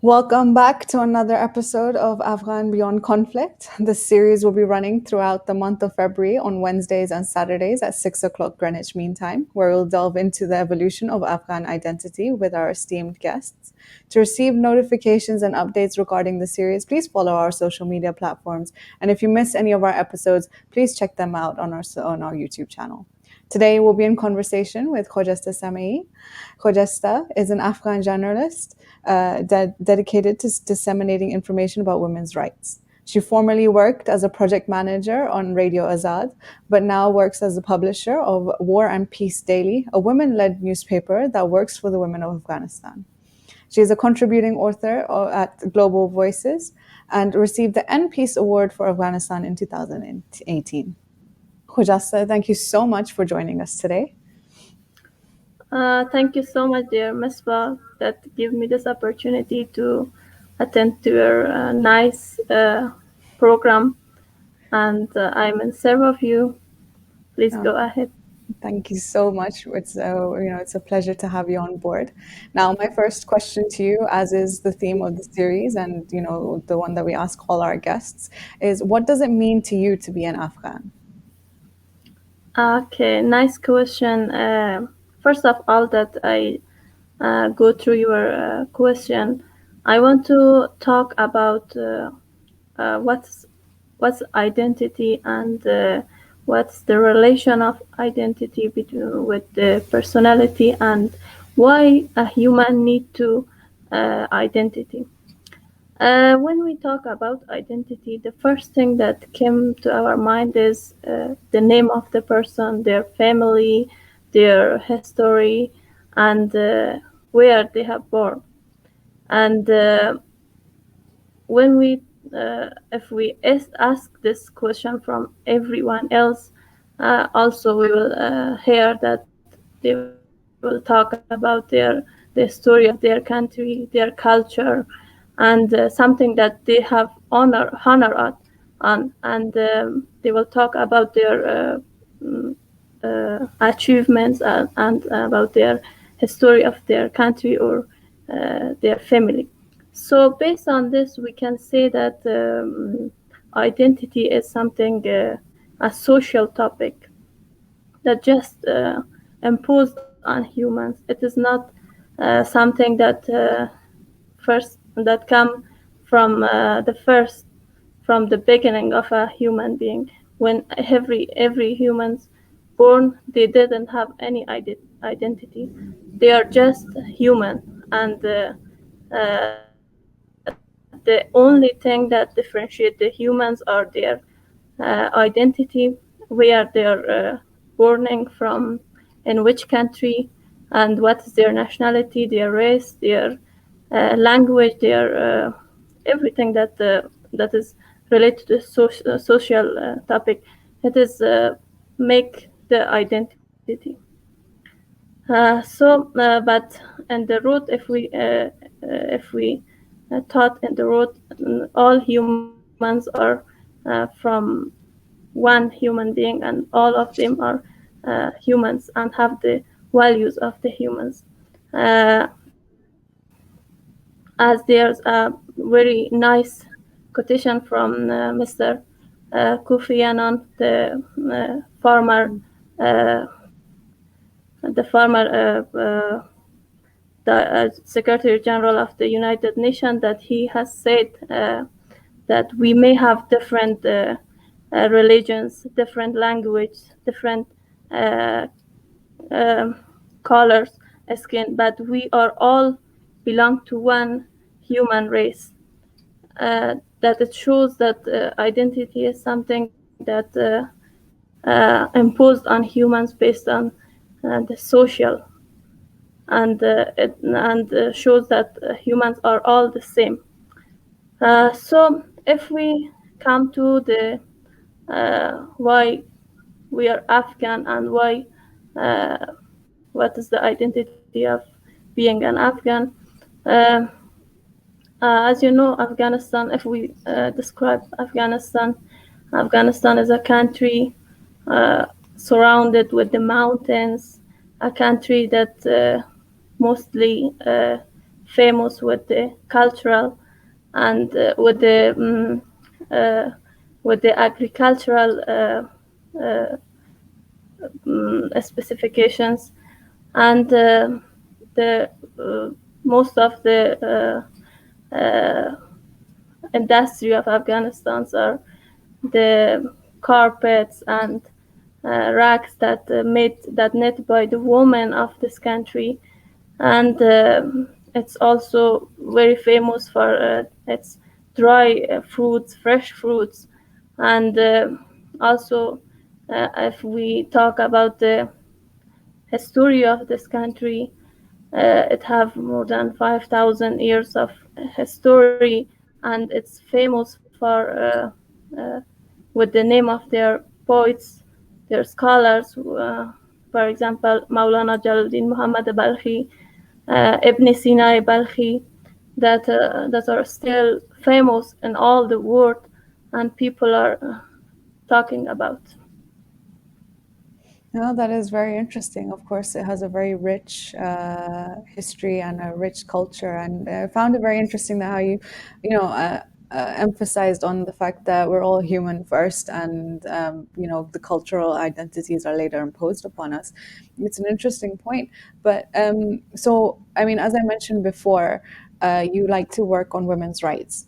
Welcome back to another episode of Afghan Beyond Conflict. This series will be running throughout the month of February on Wednesdays and Saturdays at 6 o'clock Greenwich Mean Time, where we'll delve into the evolution of Afghan identity with our esteemed guests. To receive notifications and updates regarding the series, please follow our social media platforms. And if you miss any of our episodes, please check them out on our YouTube channel. Today, we'll be in conversation with Khojasta Sameyee. Khojasta is an Afghan journalist dedicated to disseminating information about women's rights. She formerly worked as a project manager on Radio Azad, but now works as a publisher of War and Peace Daily, a women-led newspaper that works for the women of Afghanistan. She is a contributing author at Global Voices and received the Peace Award for Afghanistan in 2018. Khojasta, thank you so much for joining us today. Thank you so much, dear Misbah, that give me this opportunity to attend to your nice program. And I'm in service of you. Please go ahead. Thank you so much. It's a pleasure to have you on board. Now, my first question to you, as is the theme of the series, and the one that we ask all our guests, is what does it mean to you to be an Afghan? Okay, nice question. First of all, that I go through your question, I want to talk about what's identity and what's the relation of identity with the personality and why a human need to identity. When we talk about identity, the first thing that came to our mind is the name of the person, their family, their history, and where they have born. And when we if we ask this question from everyone else, also we will hear that they will talk about the story of their country, their culture, and something that they have honor on, and they will talk about their achievements and about their history of their country or their family. So based on this, we can say that identity is something, a social topic that just imposed on humans. It is not something that come from the beginning of a human being. When every human's born, they didn't have any identity. They are just human, and the only thing that differentiates the humans are their identity, where they're born from, in which country, and what is their nationality, their race, their language, their everything that is related to the social topic. It is make the identity. But in the root, if we thought in the root, all humans are from one human being, and all of them are humans and have the values of the humans. As there's a very nice quotation from Mr. Kofi Annan, the Secretary General of the United Nations, that he has said that we may have different religions, different language, different colors, skin, but we are all belong to one human race. That it shows that identity is something that imposed on humans based on the social, and shows that humans are all the same. So if we come to the why we are Afghan and why what is the identity of being an Afghan. As you know, Afghanistan, if we describe Afghanistan is a country surrounded with the mountains, a country that mostly famous with the cultural and uh, with the agricultural specifications, and the most of the industry of Afghanistan are the carpets and rugs that knit by the women of this country, and it's also very famous for its dry fruits, fresh fruits, and also if we talk about the history of this country, it have more than 5,000 years of history, and it's famous for with the name of their poets, their scholars. For example, Maulana Jalaluddin Muhammad Balkhi, Ibn Sina Balkhi, that are still famous in all the world, and people are talking about. No, that is very interesting. Of course, it has a very rich history and a rich culture, and I found it very interesting that how you know, emphasized on the fact that we're all human first, and the cultural identities are later imposed upon us. It's an interesting point. But so, I mean, as I mentioned before, you like to work on women's rights,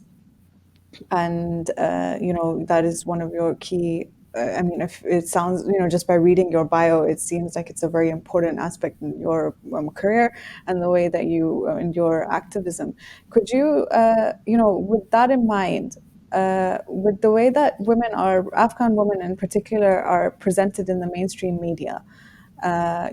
and that is one of your key. I mean, if it sounds, just by reading your bio, it seems like it's a very important aspect in your career and the way that you in your activism. Could you, with that in mind, with the way that Afghan women in particular are presented in the mainstream media, I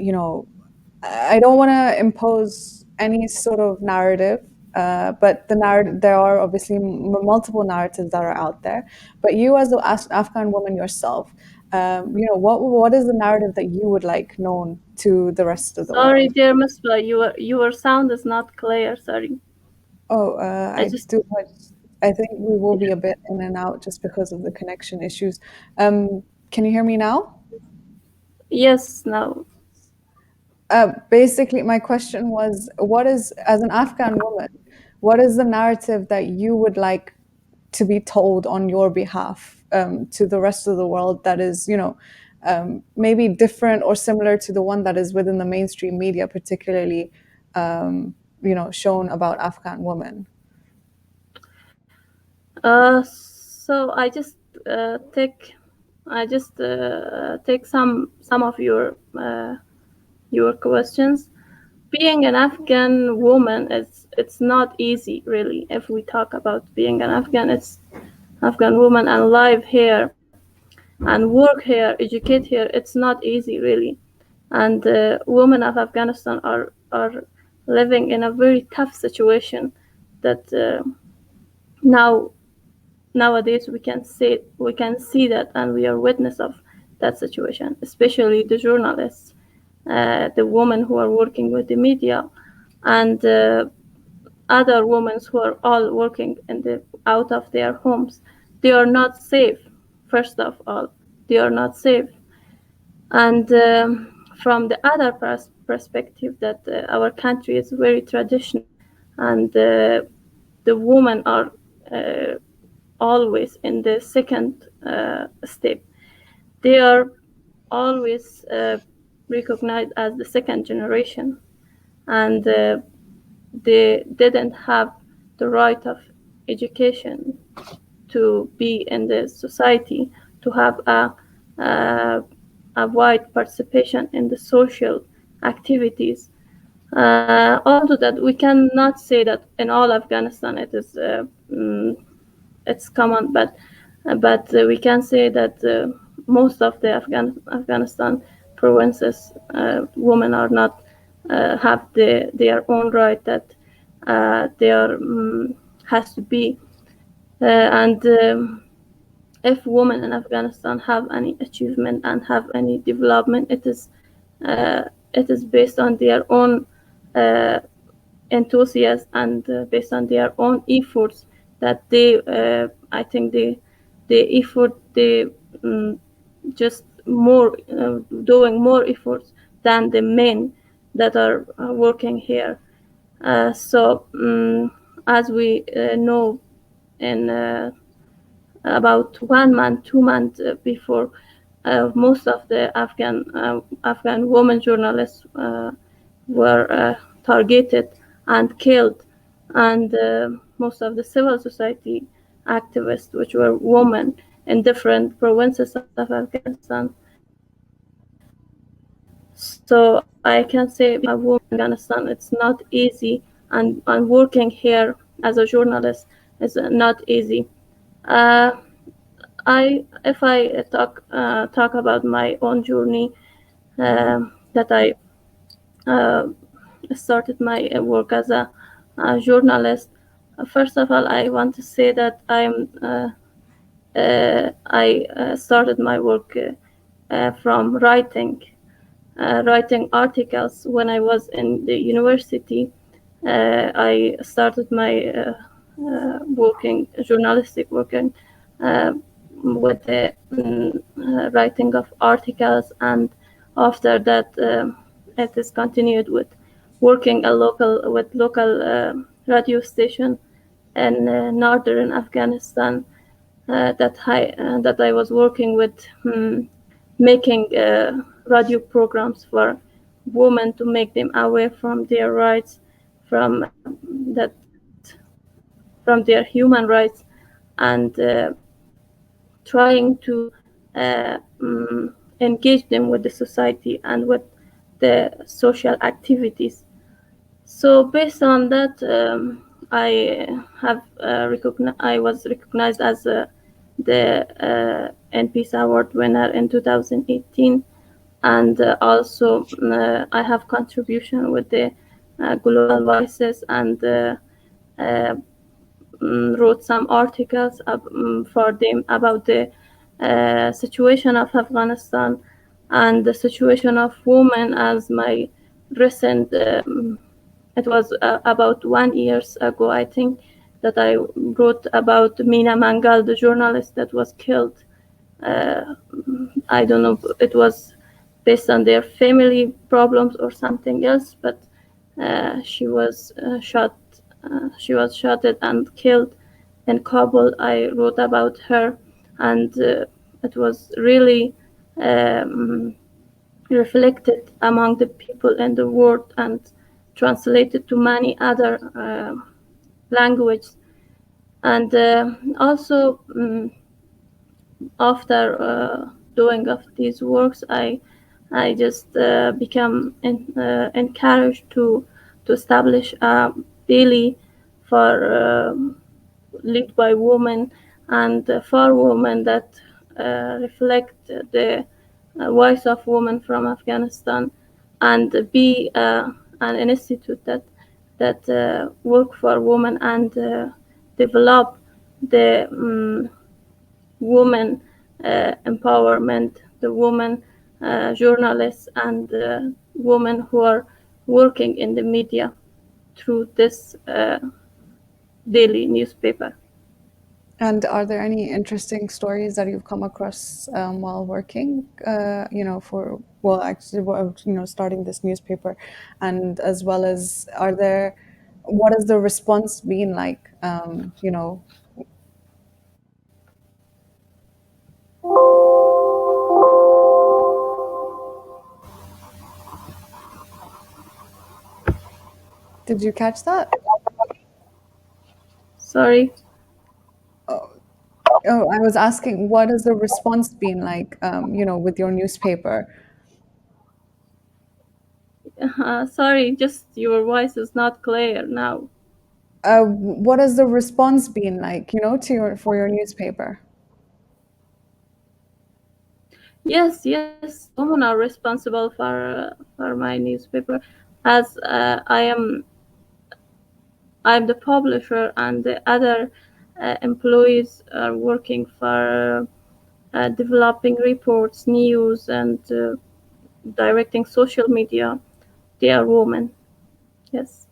don't want to impose any sort of narrative, but there are obviously multiple narratives that are out there. But you, as an Afghan woman yourself, what is the narrative that you would like known to the rest of the Sorry, world? dear Misbah, your sound is not clear. Sorry. Oh, I I just do. I think we will be a bit in and out just because of the connection issues. Can you hear me now? yes, now. Basically, my question was, as an Afghan woman, what is the narrative that you would like to be told on your behalf to the rest of the world that is, maybe different or similar to the one that is within the mainstream media, particularly, shown about Afghan women? So I just take some of your questions. Being an Afghan woman is it's not easy really. If we talk about being an Afghan woman and live here and work here, educate here, it's not easy really. And women of Afghanistan are living in a very tough situation that now nowadays we can see that, and we are witness of that situation, especially the journalists, the women who are working with the media, and other women who are all working out of their homes. They are not safe. First of all, they are not safe. And from the other perspective, that our country is very traditional, and the women are uh, always in the second step. They are always recognized as the second generation, and they didn't have the right of education to be in the society, to have a wide participation in the social activities. Although that we cannot say that in all Afghanistan it's common, but we can say that most of the Afghanistan provinces, women are not have their own right that they are has to be, and if women in Afghanistan have any achievement and have any development, uh, it is based on their own uh, enthusiasm, and based on their own efforts, that I think the effort they just more doing more efforts than the men that are working here. As we know, in about 1 month, 2 months before, most of the Afghan women journalists were targeted and killed, and most of the civil society activists, which were women in different provinces of Afghanistan. So I can say being a woman in Afghanistan, it's not easy, and working here as a journalist is not easy. Uh, if I talk about my own journey, that I uh, started my work as a journalist. First of all, I want to say that I started my work from writing articles when I was in the university. I started my working journalistic working uh, with the writing of articles, and after that it is continued with working with local radio station in northern Afghanistan, that I was working with, making radio programs for women to make them aware from their rights, from that, from their human rights, and trying to engage them with the society and with the social activities. So based on that, I was recognized as the NPS Award winner in 2018, and also I have contribution with the Global Voices, and uh, wrote some articles for them about the situation of Afghanistan and the situation of women. As my recent, it was about 1 year ago, I think, that I wrote about Mina Mangal, the journalist that was killed. Uh, I don't know, it was based on their family problems or something else, but she was shot. She was shot and killed in Kabul. I wrote about her, and it was really um, reflected among the people in the world and translated to many other languages. And also, after doing of these works, I just become encouraged to establish a daily for led by women, and for women that reflect the voice of women from Afghanistan, and be an institute that work for women and develop the woman empowerment, the women journalists, and women who are working in the media through this daily newspaper. And are there any interesting stories that you've come across while working, for, well, actually, starting this newspaper? And as well as, what has the response been like? Did you catch that? Sorry. Oh, oh, I was asking, what has the response been like, with your newspaper? Sorry, just your voice is not clear now. What has the response been like, for your newspaper? Yes, yes, women are responsible for my newspaper, as I'm the publisher, and the other employees are working for developing reports, news, and directing social media. They are women. Yes.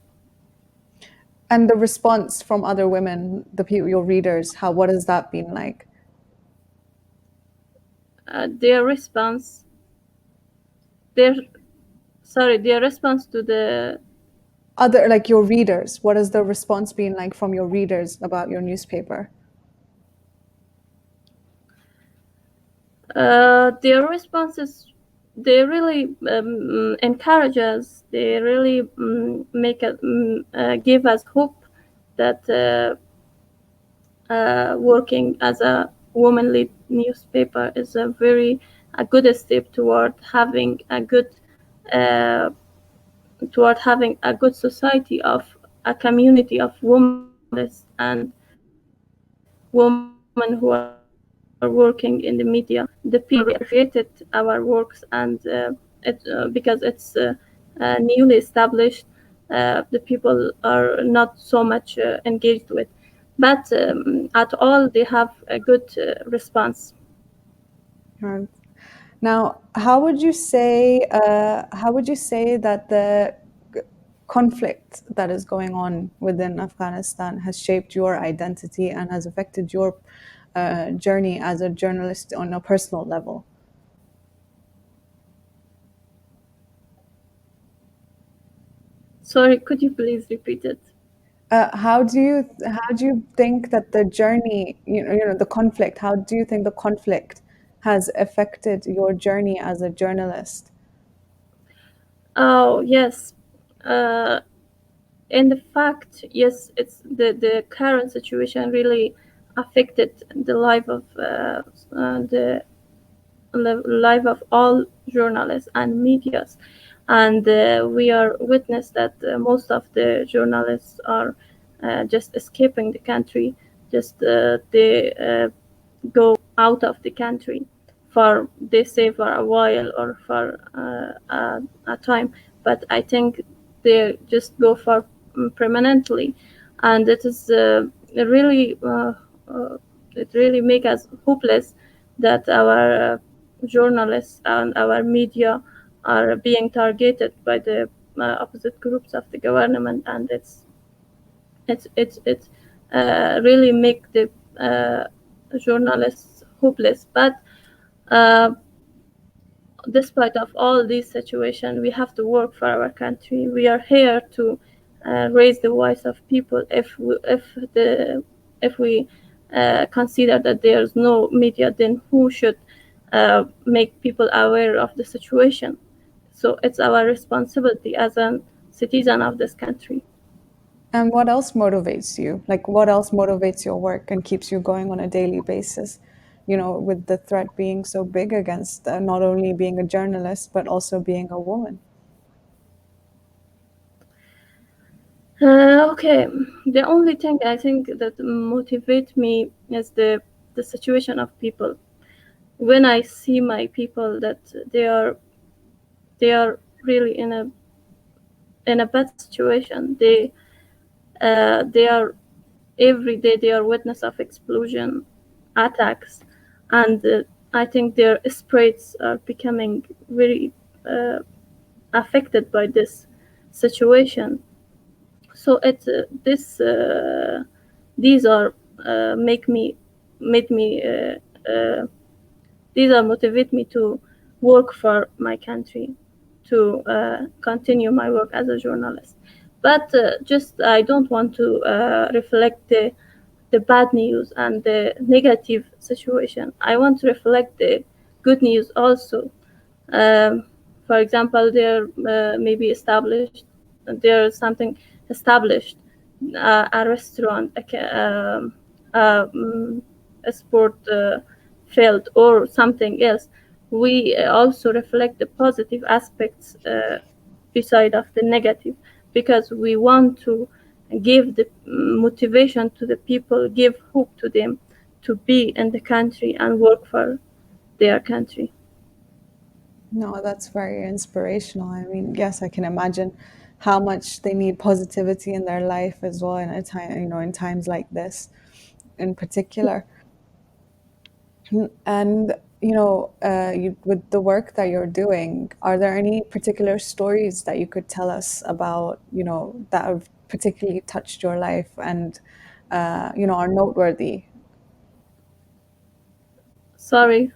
And the response from other women, the people, your readers, what has that been like? Their response, their sorry, their response to the Other, like your readers, what has the response been like from your readers about your newspaper? Their responses, they really encourage us. They really give us hope that working as a womanly newspaper is a good step uh, toward having a good society of a community of women journalists and women who are working in the media. The people really appreciated our works, and because it's newly established, the people are not so much engaged with. But at all, they have a good response. Right. Now, how would you say that the conflict that is going on within Afghanistan has shaped your identity and has affected your journey as a journalist on a personal level? Sorry, could you please repeat it? How do you think that the journey, the conflict, how do you think the conflict has affected your journey as a journalist? Oh, yes. Uh, in the fact, yes, it's the current situation really affected the life of the life of all journalists and medias, and we are witness that most of the journalists are just escaping the country. Just they go out of the country for, they say, for a while or for a time, but I think they just go for permanently, and it is really it really make us hopeless that our journalists and our media are being targeted by the opposite groups of the government, and it's really make the uh, journalists hopeless. But uh, despite of all these situations, we have to work for our country. We are here to raise the voice of people. If we consider that there's no media, then who should make people aware of the situation? So it's our responsibility as a citizen of this country. And what else motivates you? Like, what else motivates your work and keeps you going on a daily basis? With the threat being so big against not only being a journalist, but also being a woman. Okay, the only thing I think that motivates me is the situation of people. When I see my people that they are really in a bad situation, they are every day they are witness of explosion, attacks, and I think their spirits are becoming very uh, affected by this situation. So it this these are make me made me these are motivate me to work for my country, to continue my work as a journalist. But just I don't want to reflect the bad news and the negative situation. I want to reflect the good news also. um, for example, there's something established, a restaurant, a sport field, or something else. We also reflect the positive aspects beside of the negative, because we want to give the motivation to the people, give hope to them to be in the country and work for their country. No, that's very inspirational. I mean, yes, I can imagine how much they need positivity in their life as well in a time, in times like this in particular. And with the work that you're doing, are there any particular stories that you could tell us about, that have particularly touched your life and, are noteworthy? Sorry.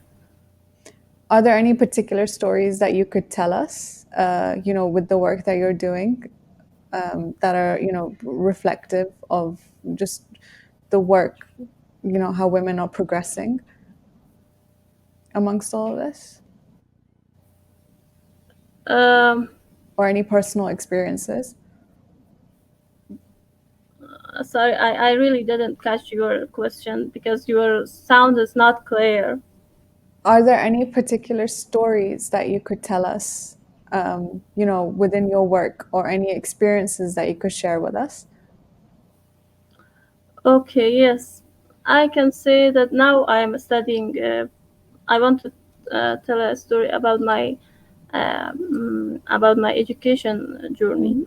Are there any particular stories that you could tell us, with the work that you're doing? that are, reflective of just the work, how women are progressing amongst all of this, Um, or any personal experiences? Sorry, I really didn't catch your question because your sound is not clear. Are there any particular stories that you could tell us, within your work, or any experiences that you could share with us? Okay, yes. I can say that now I am studying. I want to tell a story about my education journey.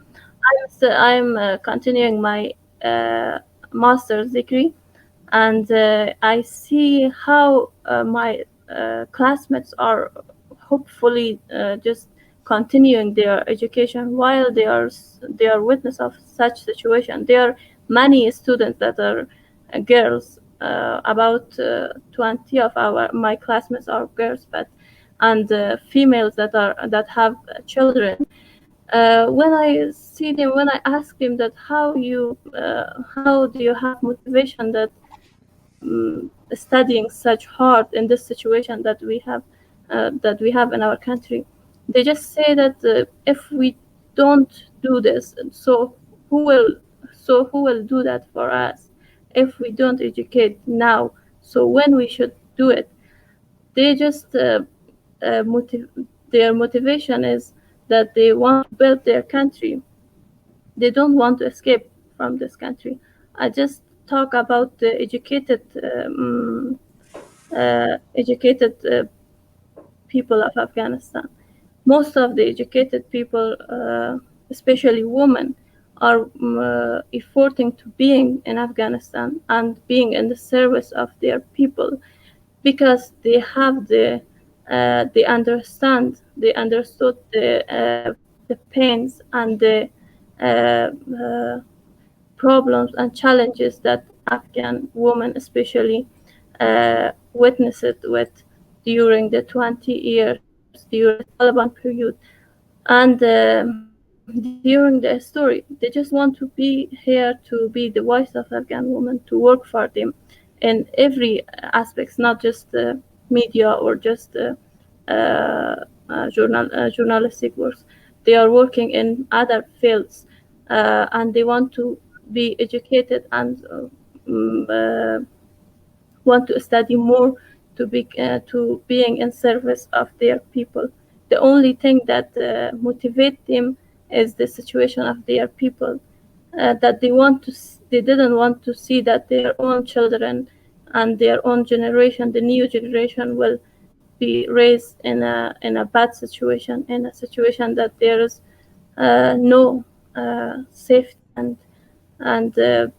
Hmm. I'm continuing my uh, master's degree, and I see how my classmates are hopefully just continuing their education while they are witness of such situation. There are many students that are girls. About 20 of our my classmates are girls, but and females that have children. When I see them, when I ask them that how do you have motivation that studying such hard in this situation that we have in our country, they just say that if we don't do this, who will who will do that for us if we don't educate now? So when we should do it, they just their motivation is that they want to build their country. They don't want to escape from this country. I just talk about the educated people of Afghanistan. Most of the educated people, especially women, are efforting to being in Afghanistan and being in the service of their people because they have they understood the pains and the uh, problems and challenges that Afghan women especially witnessed with during the 20 years during the Taliban period. And during the story, they just want to be here to be the voice of Afghan women, to work for them in every aspects, not just media or just journalistic works. They are working in other fields, and they want to be educated and mm, uh, want to study more to being in service of their people. The only thing that motivate them is the situation of their people. That they didn't want to see that their own children and their own generation, the new generation, will be raised in a bad situation, in a situation that there is no safety and there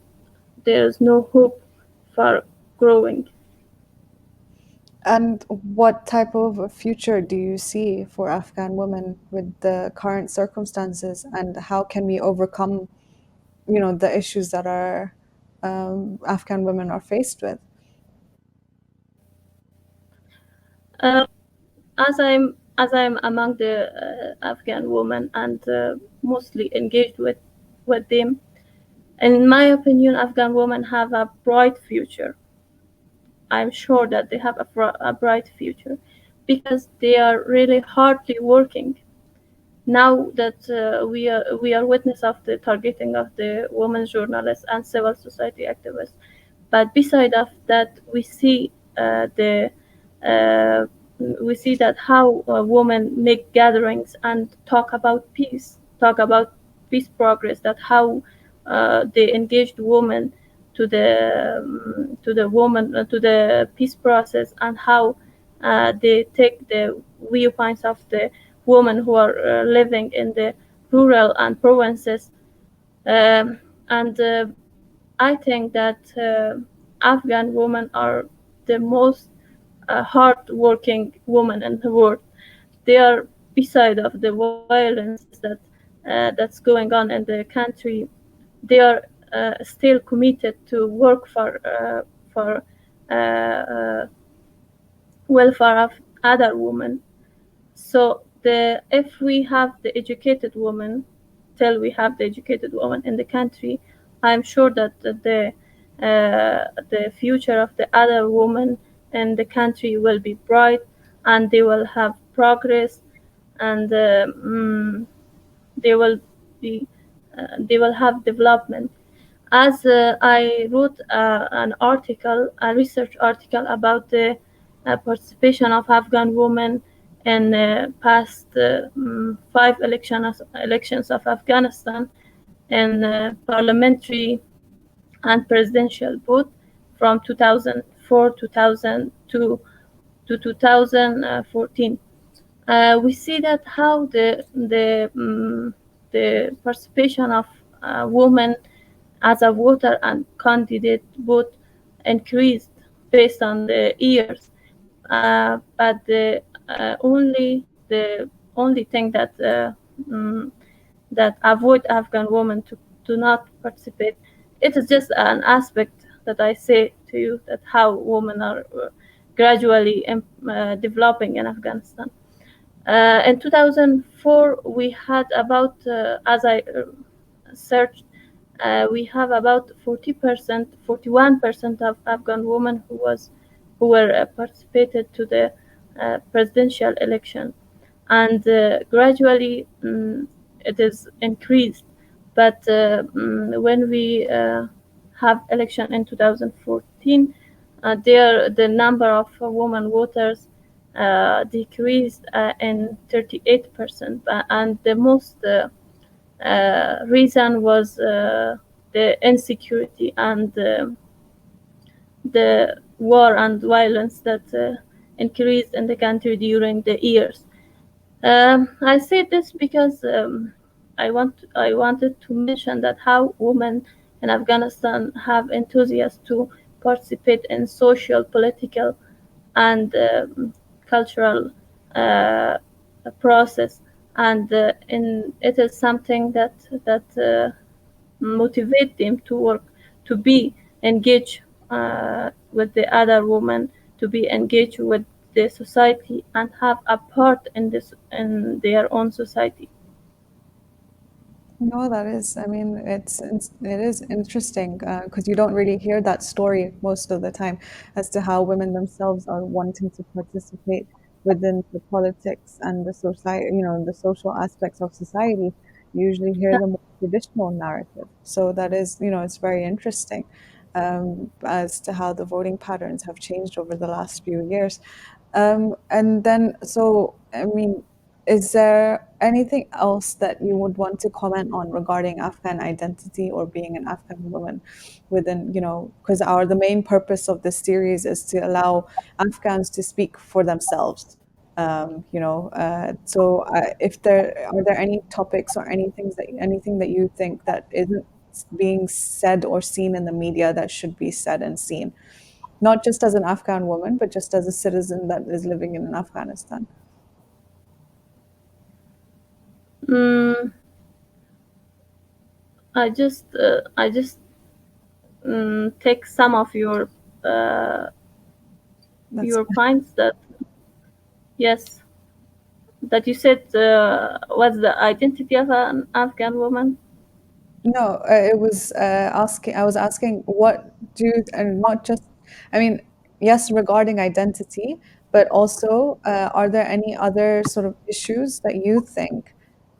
is no hope for growing. And what type of a future do you see for Afghan women with the current circumstances, and how can we overcome, the issues that our Afghan women are faced with? Uh, as I'm among the Afghan women and mostly engaged with them, in my opinion, Afghan women have a bright future. I'm sure that they have a bright future because they are really hardly working. Now that we are witness of the targeting of the women journalists and civil society activists, but beside of that, the uh, we see that how women make gatherings and talk about peace progress, that how they engaged women to the woman to the peace process, and how they take the viewpoints of the women who are living in the rural and provinces. And I think that Afghan women are the most hard-working women in the world. They are, beside of the violences that's going on in the country, they are still committed to work for welfare of other women. So if we have the educated women until we have the educated women in the country, I'm sure that the future of the other women in the country will be bright, and they will have progress, and they will be they will have development. As I wrote a research article about the participation of Afghan women in past five elections of Afghanistan in parliamentary and presidential vote from 2004 2002 to 2014. We see that how the participation of women as a voter and candidate both increased based on the years. But the only thing mm, that avoid Afghan women to not participate, it is just an aspect that I say to you, that how women are gradually developing in Afghanistan. In 2004, we had about, as I searched, we have about 40%, 41% of Afghan women who were participated to the presidential election, and gradually it is increased. But when we have election in 2014, the number of women voters decreased in 38%, and the most reason was the insecurity and the war and violence that increased in the country during the years. I say this because I wanted to mention that how women in Afghanistan have enthusiasm to participate in social, political, and cultural uh, process, and it is something that motivate them to work, to be engaged with the other women, to be engaged with the society, and have a part in their own society. No, that is, I mean, it is interesting because you don't really hear that story most of the time as to how women themselves are wanting to participate within the politics and the society, the social aspects of society. You usually hear the more traditional narrative. So that is, it's very interesting as to how the voting patterns have changed over the last few years. And then, so, I mean, is there anything else that you would want to comment on regarding Afghan identity or being an Afghan woman within, because the main purpose of this series is to allow Afghans to speak for themselves. If there are there any topics or anything that you think that isn't being said or seen in the media that should be said and seen, not just as an Afghan woman, but just as a citizen that is living in Afghanistan? Mm, I just take some of uh, That's your points, that yes, that you said, what's the identity of an Afghan woman? No, it was asking. I was asking, what do you, and not just. I mean, yes, regarding identity, but also, are there any other sort of issues that you think,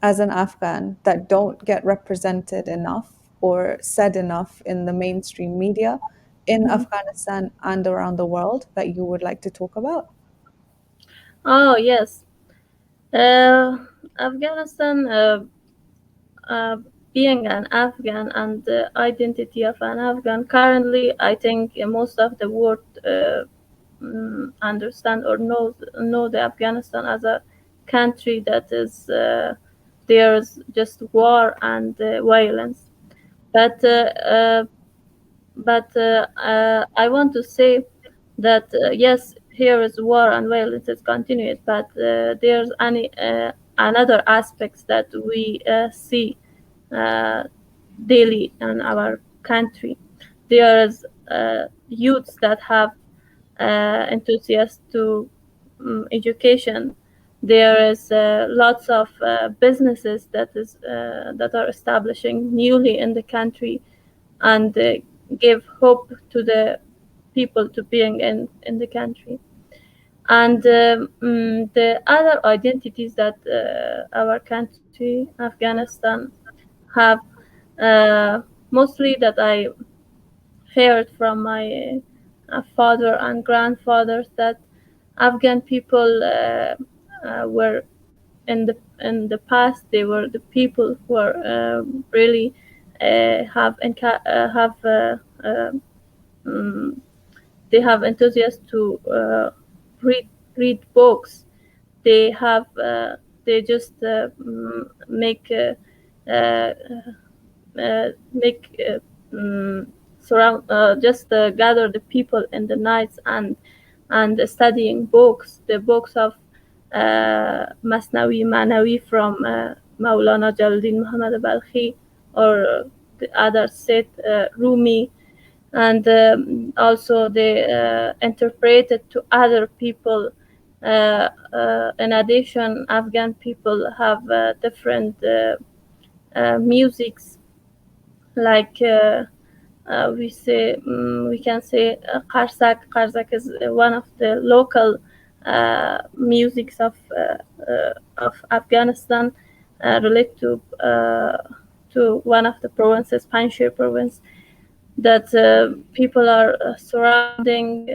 as an Afghan, that don't get represented enough or said enough in the mainstream media in Afghanistan and around the world that you would like to talk about? Oh yes, uh, Afghanistan. Uh, Being an Afghan and the identity of an Afghan. Currently, I think most of the world understand or know the Afghanistan as a country that is there's just war and violence. But I want to say that yes, here is war and violence is continued, but there's another aspects that we see uh, daily in our country. There is youths that have enthusiasm to education, There is lots of businesses that are establishing newly in the country, and give hope to the people to being in the country. And the other identities that our country, Afghanistan, have, mostly that I heard from my father and grandfathers, that Afghan people were in the past, they were the people who are really have um, they have enthusiasm to read books. They have they just uh, make surround just gather the people in the nights, and studying books, the books of Masnawi Manawi from Maulana Jalaluddin Muhammad Balkhi, or the other Said Rumi. And also they interpreted to other people. In addition, Afghan people have different musics, like we can say Qarsak. Qarsak is one of the local musics of Afghanistan, related to one of the provinces, Panjshir province, that people are surrounding.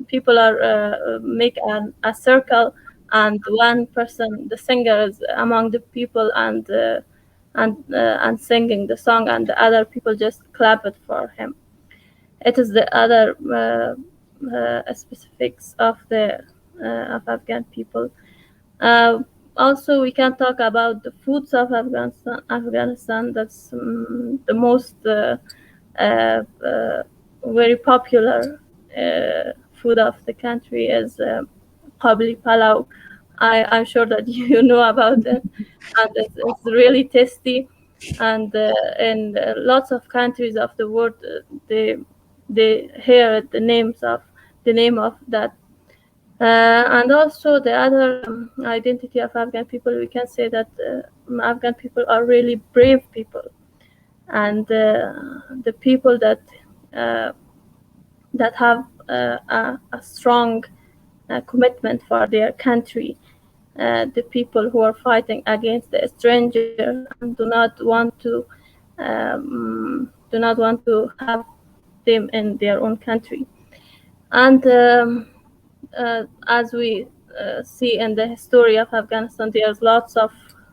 People are make a circle, and one person, the singer, is among the people, and singing the song, and the other people just clap it for him. It is the other specifics of Afghan people. Uh, Also, we can talk about the foods of Afghanistan. Afghanistan, that's the most very popular food of the country, is qabli palau. I'm sure that you know about it, and it's really tasty. And in lots of countries of the world, they hear the name of that. And also the other identity of Afghan people, we can say that Afghan people are really brave people, and the people uh, that have a strong commitment for their country, the people who are fighting against the strangers, and do not want to have them in their own country. And as we see in the history of Afghanistan, there's lots of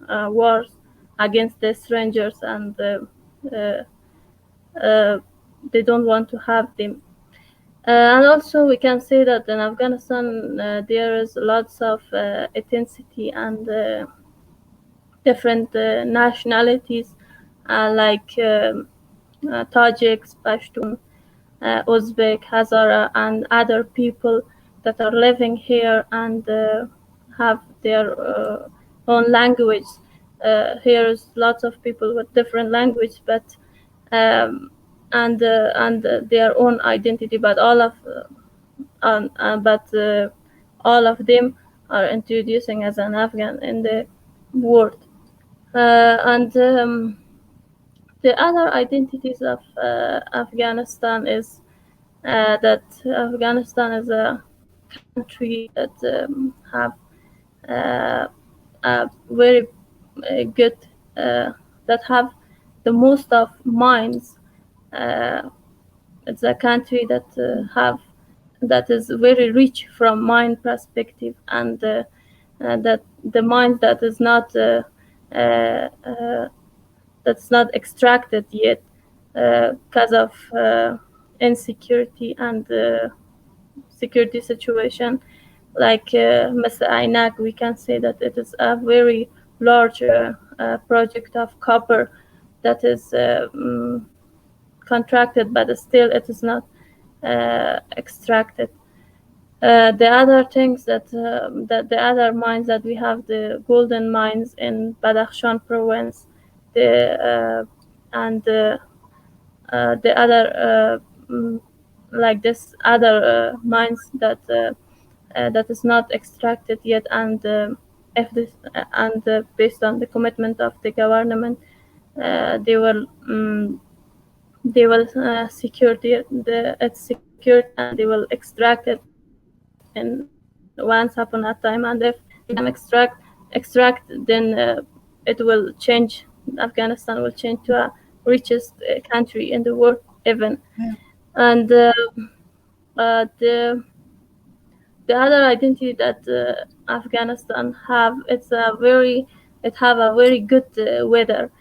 wars against the strangers, and uh, uh, they don't want to have them. And also, we can say that in Afghanistan, there is lots of ethnicity and different nationalities, like Tajiks, Pashtun, Uzbek, Hazara, and other people that are living here, and have their own language. Here is lots of people with different language, but um, and their own identity, but all of them are introducing as an Afghan in the world. And The other identities of Afghanistan is that Afghanistan is a country that have a very good that have the most of mines. Uh, it's a country that is very rich from mine perspective, and that the mines uh, uh, that's not extracted yet because of insecurity and security situation. Like Mr. Ainak, we can say that it is a very large project of copper that is contracted, but still it is not extracted. The other things that the other mines that we have, the golden mines in Badakhshan province, the and the other like this other mines that that is not extracted yet, and if this and based on the commitment of the government, they will secure its security, and they will extract it in once upon a time. And if they can extract, then it will change. Afghanistan will change to a richest country in the world even. Yeah. And the other identity that Afghanistan have, it have a very good weather.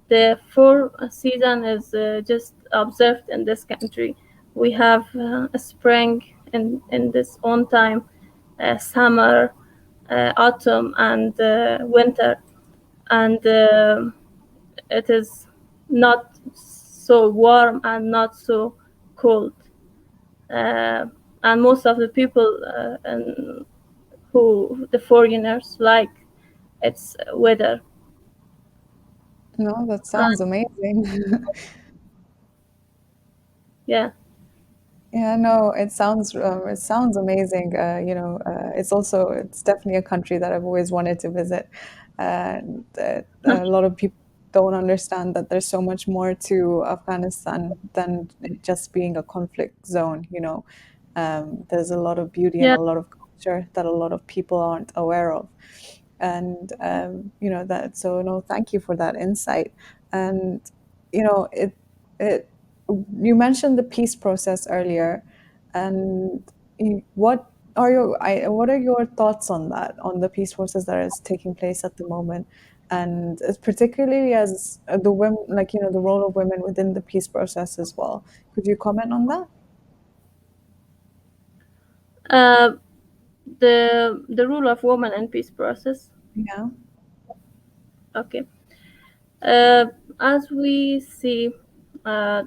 The four season is just observed in this country. We have a spring in this own time, summer, autumn, and winter, and it is not so warm and not so cold. Uh, and most of the people and who the foreigners like its weather. No, that Uh, sounds amazing. yeah, Yeah, no, it sounds amazing. It's definitely a country that I've always wanted to visit. And a lot of people don't understand that there's so much more to Afghanistan than it just being a conflict zone, you know. There's a lot of beauty and yeah. a lot of culture that a lot of people aren't aware of. And that, so no, thank you for that insight. And it you mentioned the peace process earlier, and what are your thoughts on that, on the peace process that is taking place at the moment, and particularly as the women, like the role of women within the peace process as well? Could you comment on that? Uh, the rule of woman and peace process. Yeah. Okay. Uh, as we see uh,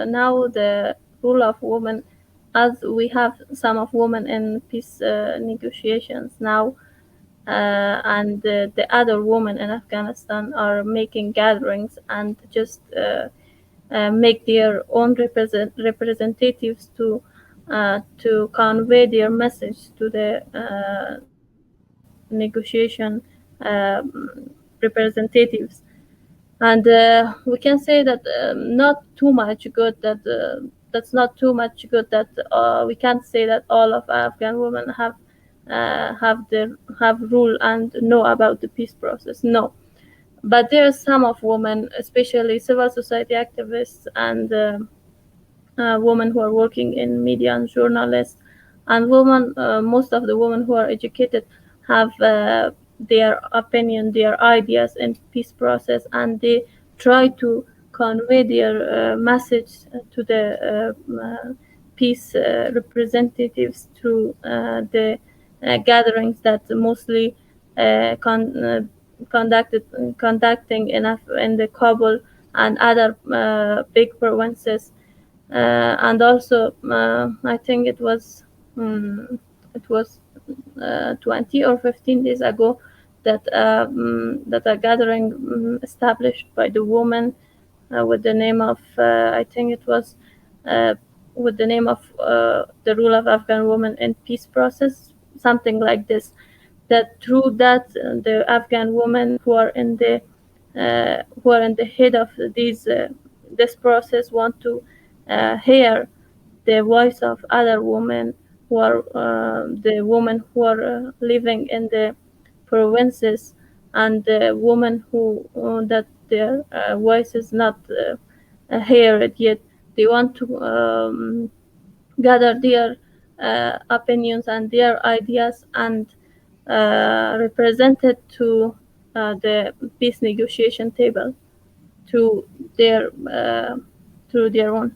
now, the rule of woman, as we have some of women in peace negotiations now, and the other women in Afghanistan are making gatherings and just make their own representatives to convey their message to the negotiation representatives. And we can say that not too much good, that's not too much good, that we can't say that all of Afghan women have rule and know about the peace process. No, but there are some of women, especially civil society activists and women who are working in media and journalists, and women. Most of the women who are educated have their opinion, their ideas in peace process, and they try to convey their message to the peace representatives through the gatherings that mostly conducted conducting in the Kabul and other big provinces. And also I think it was 20 or 15 days ago that a gathering established by the women with the name of I think it was uh, with the name of the rule of Afghan women in peace process, something like this. That through that the Afghan women who are in the head of this process want to hear the voice of other women who are the women who are living in the provinces, and the women who that their voice is not heard yet. They want to gather their opinions and their ideas and represent it to the peace negotiation table through their through their own.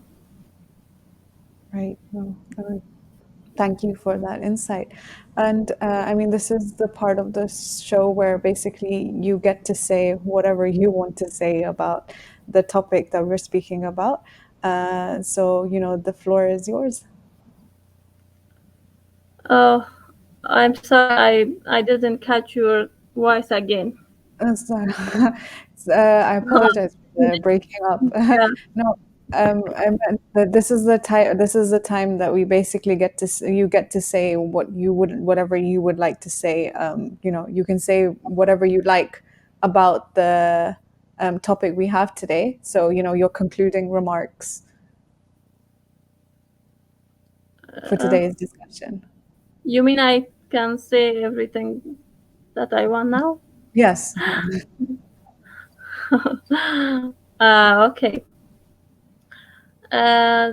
Right. No, thank you for that insight. And I mean, this is the part of the show where basically you get to say whatever you want to say about the topic that we're speaking about. So, the floor is yours. Oh, I'm sorry, I didn't catch your voice again. So, I apologize for the breaking up. Yeah. No, I meant that this is the time. This is the time that we basically get to. You get to say what you would, whatever you would like to say. You can say whatever you like about the topic we have today. So, your concluding remarks for Uh, today's discussion. you mean I can say everything that I want now? Yes. Okay. Uh,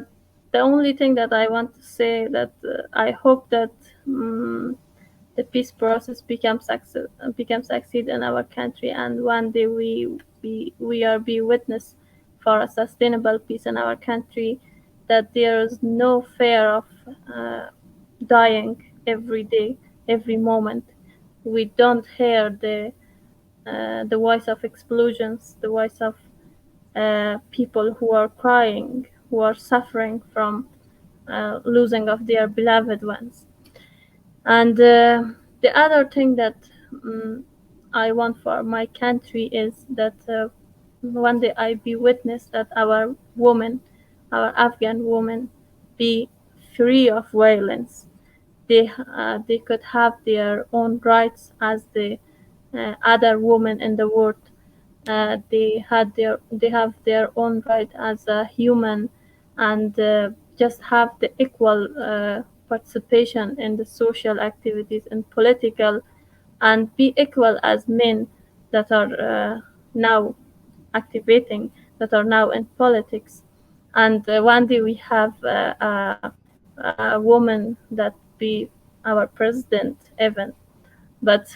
the only thing that I want to say that I hope that the peace process becomes succeed in our country, and one day we are be witness for a sustainable peace in our country. That there is no fear of uh, dying every day, every moment. We don't hear the voice of explosions, the voice of people who are crying, who are suffering from losing of their beloved ones. And the other thing that um, I want for my country is that one day I be witness that our women, our Afghan women, be free of violence. They could have their own rights as the other women in the world. They have their own right as a human, and just have the equal participation in the social activities and political, and be equal as men that are now activating, that are now in politics. And one day we have a woman that be our president even. But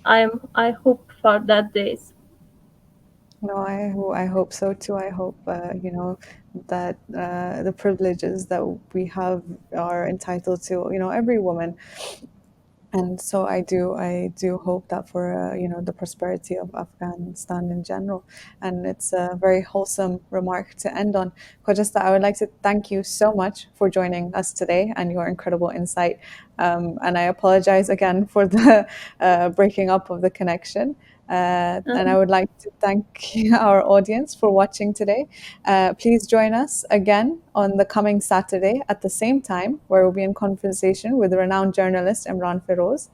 I hope for that days. No, I hope so too. I hope, that the privileges that we have are entitled to, every woman. And so I do hope that for, the prosperity of Afghanistan in general. And it's a very wholesome remark to end on. Khojasta, I would like to thank you so much for joining us today and your incredible insight. And I apologize again for the breaking up of the connection. And I Um, would like to thank our audience for watching today. Please join us again on the coming Saturday at the same time, where we'll be in conversation with renowned journalist Emran Feroz.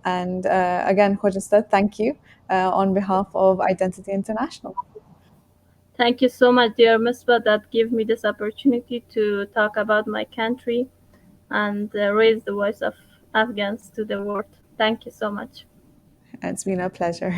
And again, Khojasta, thank you on behalf of Identity International. Thank you so much, dear Misbah, that give me this opportunity to talk about my country and raise the voice of Afghans to the world. Thank you so much. It's been a pleasure.